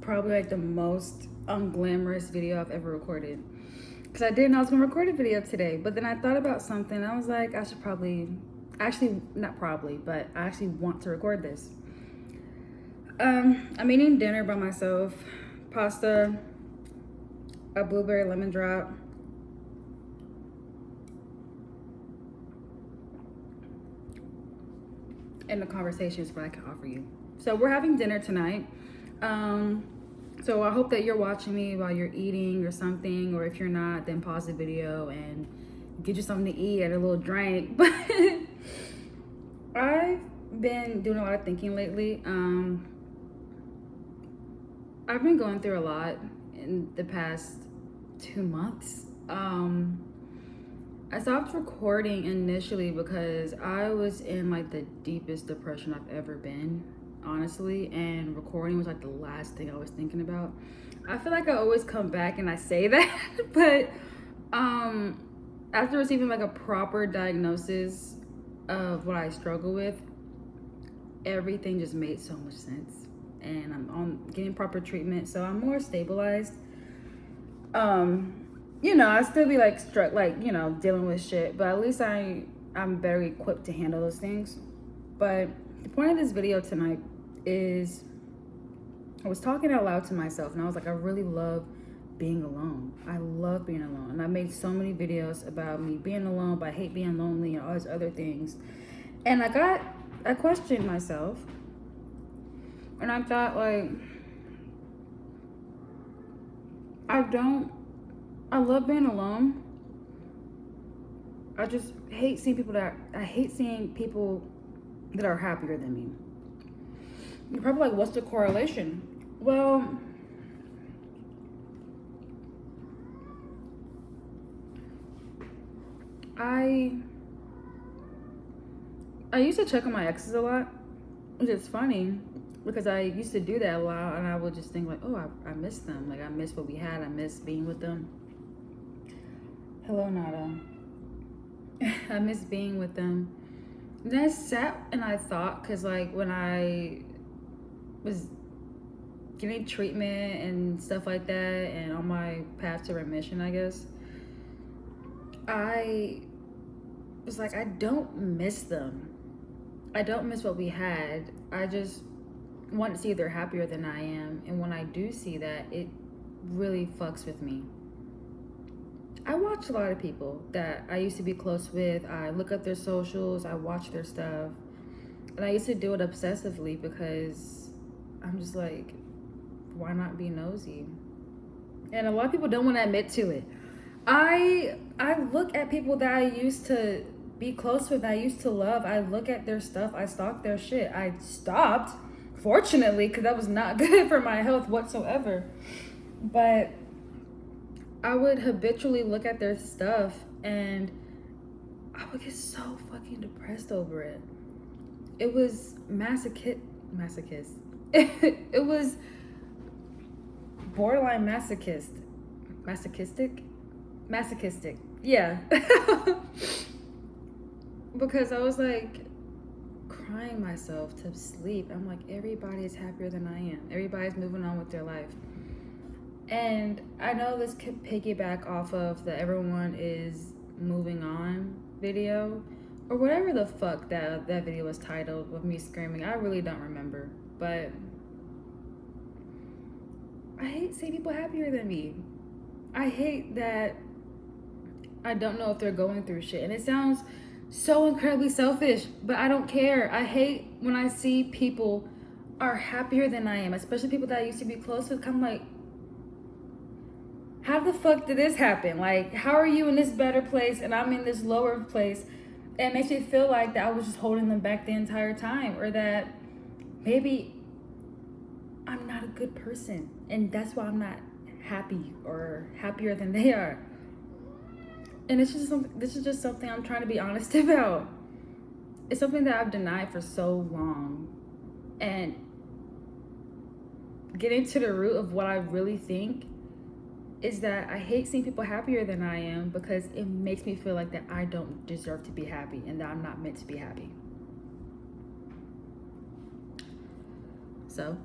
Probably like the most unglamorous video I've ever recorded. Because I didn't know I was going to record a video today. But then I thought about something. I was like, I should probably, actually, not probably, but I actually want to record this. I'm eating dinner by myself. Pasta, a blueberry lemon drop, and the conversation is what I can offer you. So we're having dinner tonight. So I hope that you're watching me while you're eating or something, or if you're not, then pause the video and get you something to eat and a little drink. But I've been doing a lot of thinking lately. I've been going through a lot in the past 2 months. I stopped recording initially because I was in like the deepest depression I've ever been, honestly, and recording was like the last thing I was thinking about. I feel like I always come back and I say that, but after receiving like a proper diagnosis of what I struggle with, everything just made so much sense, and I'm on getting proper treatment, so I'm more stabilized. I still be like struck, like, dealing with shit, but at least I'm very equipped to handle those things. But the point of this video tonight is I was talking out loud to myself, and I was like, I really love being alone. I love being alone. And I made so many videos about me being alone, but I hate being lonely and all these other things. And I questioned myself, and I thought, like, I love being alone. I just hate seeing people that are happier than me. You're probably like, what's the correlation? Well, I used to check on my exes a lot, which is funny because I used to do that a lot, and I would just think like, oh, I miss them. Like, I miss what we had. I miss being with them. Hello, Nada. I miss being with them. And then I sat and I thought, because like when I was getting treatment and stuff like that and on my path to remission, I guess, I was like, I don't miss them. I don't miss what we had. I just want to see they're happier than I am. And when I do see that, it really fucks with me. I watch a lot of people that I used to be close with. I look up their socials, I watch their stuff. And I used to do it obsessively because I'm just like, why not be nosy? And a lot of people don't want to admit to it. I look at people that I used to be close with, I used to love. I look at their stuff, I stalk their shit. I stopped, fortunately, because that was not good for my health whatsoever. But I would habitually look at their stuff and I would get so fucking depressed over it. It was masochist. It was borderline masochistic. Yeah. Because I was like crying myself to sleep. I'm like, everybody is happier than I am. Everybody's moving on with their life. And I know this could piggyback off of the everyone is moving on video, or whatever the fuck that video was titled with me screaming. I really don't remember, but I hate seeing people happier than me. I hate that I don't know if they're going through shit. And it sounds so incredibly selfish, but I don't care. I hate when I see people are happier than I am, especially people that I used to be close with. I'm like, how the fuck did this happen? Like, how are you in this better place and I'm in this lower place? It makes me feel like that I was just holding them back the entire time, or that maybe I'm not a good person and that's why I'm not happy or happier than they are. And this is just something I'm trying to be honest about. It's something that I've denied for so long. And getting to the root of what I really think is that I hate seeing people happier than I am, because it makes me feel like that I don't deserve to be happy and that I'm not meant to be happy. So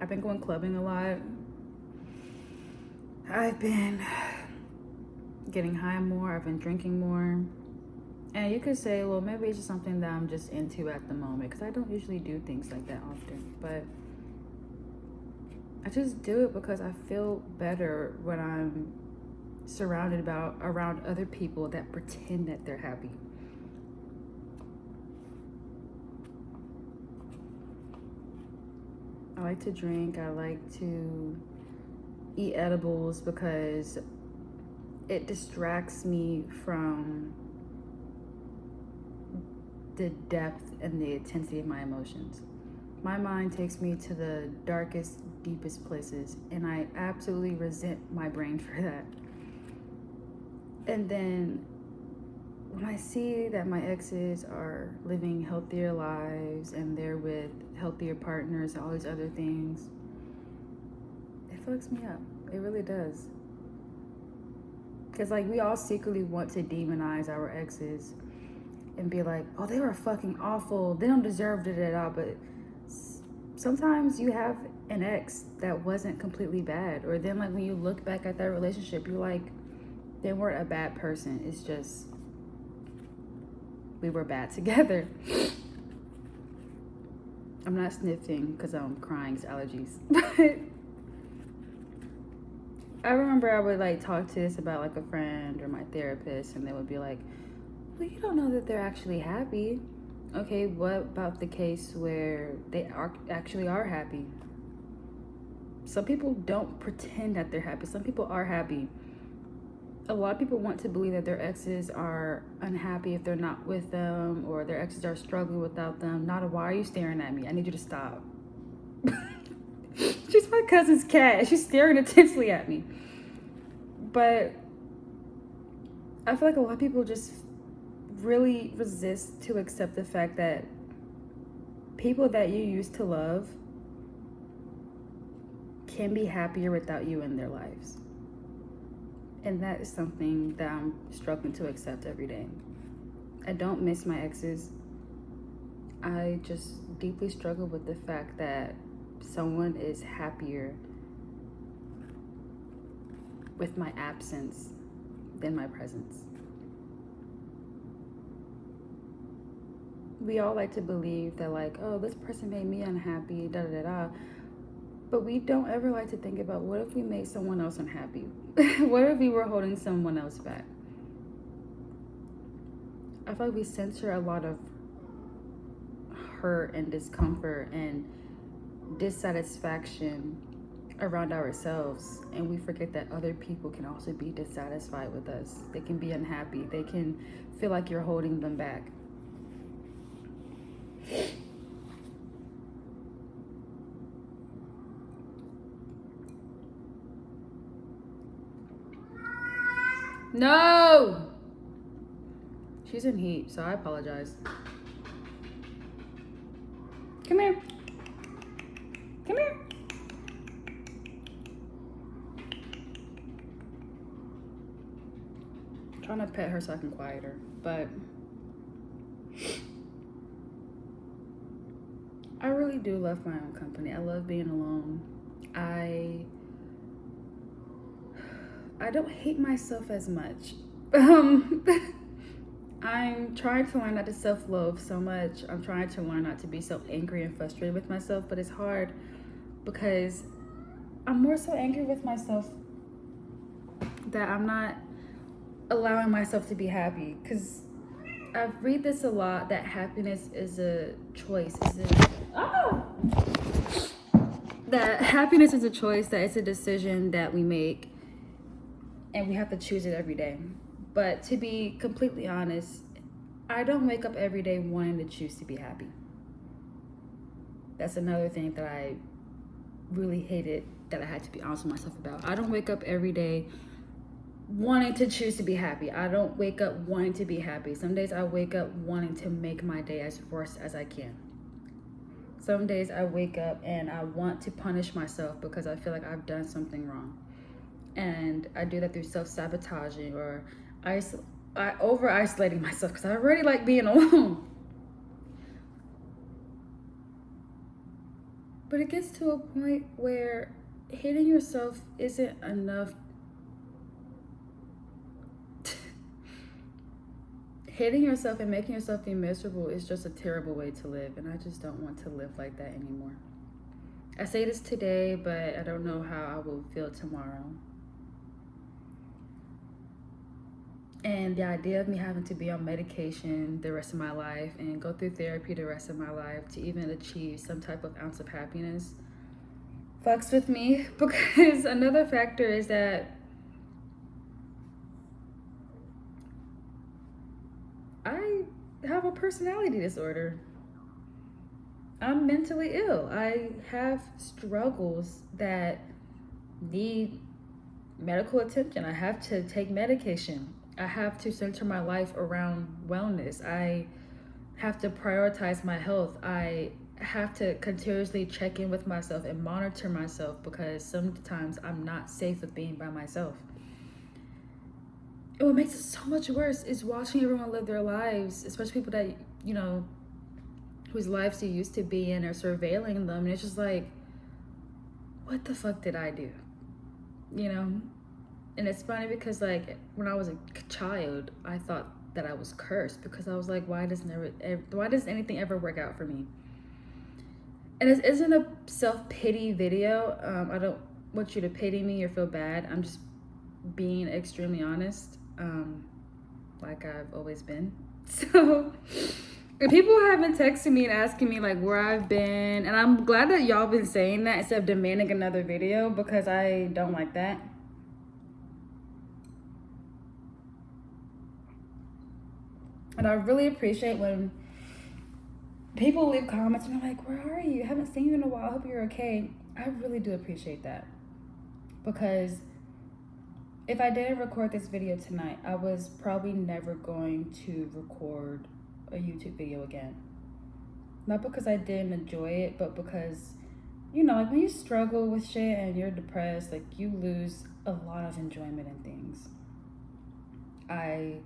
I've been going clubbing a lot. I've been getting high more. I've been drinking more. And you could say, well, maybe it's just something that I'm just into at the moment, because I don't usually do things like that often. But I just do it because I feel better when I'm surrounded around other people that pretend that they're happy. I like to drink. I like to eat edibles because it distracts me from the depth and the intensity of my emotions. My mind takes me to the darkest, deepest places, and I absolutely resent my brain for that. And then when I see that my exes are living healthier lives and they're with healthier partners and all these other things, it fucks me up. It really does. Because, like, we all secretly want to demonize our exes and be like, oh, they were fucking awful. They don't deserve it at all. But sometimes you have an ex that wasn't completely bad. Or then, like, when you look back at that relationship, you're like, they weren't a bad person. It's just we were bad together. I'm not sniffing because I'm crying. It's allergies. But I remember I would like talk to this about like a friend or my therapist, and they would be like, well, you don't know that they're actually happy. Okay, what about the case where they actually are happy? Some people don't pretend that they're happy. Some people are happy. A lot of people want to believe that their exes are unhappy if they're not with them, or their exes are struggling without them. Nada, why are you staring at me? I need you to stop. She's my cousin's cat. She's staring intensely at me. But I feel like a lot of people just really resist to accept the fact that people that you used to love can be happier without you in their lives. And that is something that I'm struggling to accept every day. I don't miss my exes. I just deeply struggle with the fact that someone is happier with my absence than my presence. We all like to believe that, like, oh, this person made me unhappy, da da da. But we don't ever like to think about, what if we made someone else unhappy? What if we were holding someone else back? I feel like we censor a lot of hurt and discomfort and dissatisfaction around ourselves, and we forget that other people can also be dissatisfied with us. They can be unhappy. They can feel like you're holding them back. No! She's in heat, so I apologize. Come here. Come here. I'm trying to pet her so I can quiet her, but I really do love my own company. I love being alone. I don't hate myself as much. I'm trying to learn not to self-loathe so much. I'm trying to learn not to be so angry and frustrated with myself, but it's hard because I'm more so angry with myself that I'm not allowing myself to be happy. Because I read this a lot, that happiness is a choice. That happiness is a choice, that it's a decision that we make, and we have to choose it every day. But to be completely honest, I don't wake up every day wanting to choose to be happy. That's another thing that I really hated, that I had to be honest with myself about. I don't wake up every day wanting to choose to be happy. I don't wake up wanting to be happy. Some days I wake up wanting to make my day as worst as I can. Some days I wake up and I want to punish myself because I feel like I've done something wrong. And I do that through self-sabotaging or over-isolating myself because I already like being alone. But But it gets to a point where hating yourself isn't enough. Hating yourself and making yourself be miserable is just a terrible way to live, and I just don't want to live like that anymore. I say this today, but I don't know how I will feel tomorrow. And the idea of me having to be on medication the rest of my life and go through therapy the rest of my life to even achieve some type of ounce of happiness fucks with me. Because another factor is that I have a personality disorder. I'm mentally ill. I have struggles that need medical attention. I have to take medication. I have to center my life around wellness. I have to prioritize my health. I have to continuously check in with myself and monitor myself because sometimes I'm not safe with being by myself. And what makes it so much worse is watching everyone live their lives, especially people that, you know, whose lives you used to be in, or surveilling them. And it's just like, what the fuck did I do? You know? And it's funny because, like, when I was a child, I thought that I was cursed because I was like, why does anything ever work out for me? And this isn't a self-pity video. I don't want you to pity me or feel bad. I'm just being extremely honest, like I've always been. So, and people have been texting me and asking me like where I've been, and I'm glad that y'all been saying that instead of demanding another video, because I don't like that. And I really appreciate when people leave comments and they're like, where are you? I haven't seen you in a while. I hope you're okay. I really do appreciate that. Because if I didn't record this video tonight, I was probably never going to record a YouTube video again. Not because I didn't enjoy it, but because, you know, like when you struggle with shit and you're depressed, like you lose a lot of enjoyment in things. I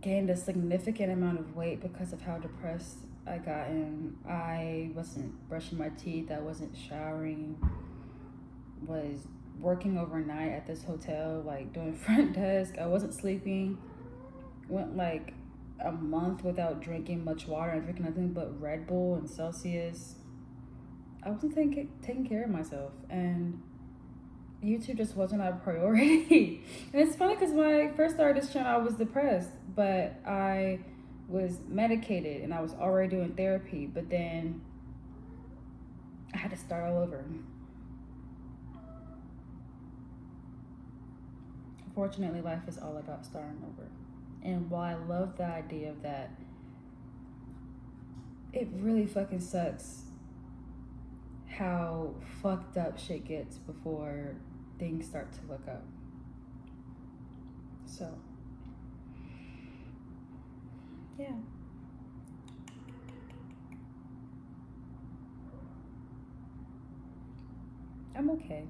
gained a significant amount of weight because of how depressed I got, and I wasn't brushing my teeth, I wasn't showering, was working overnight at this hotel, like doing front desk. I wasn't sleeping. Went like a month without drinking much water. I drinking nothing but Red Bull and Celsius. I wasn't taking care of myself, and YouTube just wasn't a priority. And it's funny because when I first started this channel, I was depressed, but I was medicated and I was already doing therapy, but then I had to start all over. Unfortunately, life is all about starting over. And while I love the idea of that, it really fucking sucks how fucked up shit gets before things start to look up. So, yeah. I'm okay.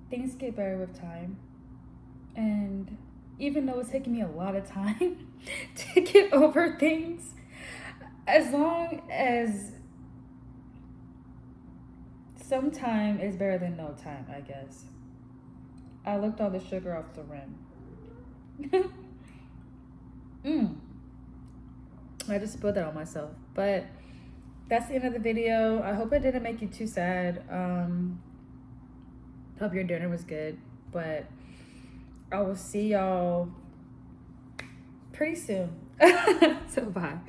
Things get better with time. And even though it's taking me a lot of time to get over things, as long as some time is better than no time, I guess. I licked all the sugar off the rim. I just spilled that on myself. But that's the end of the video. I hope it didn't make you too sad. Hope your dinner was good. But I will see y'all pretty soon. So bye.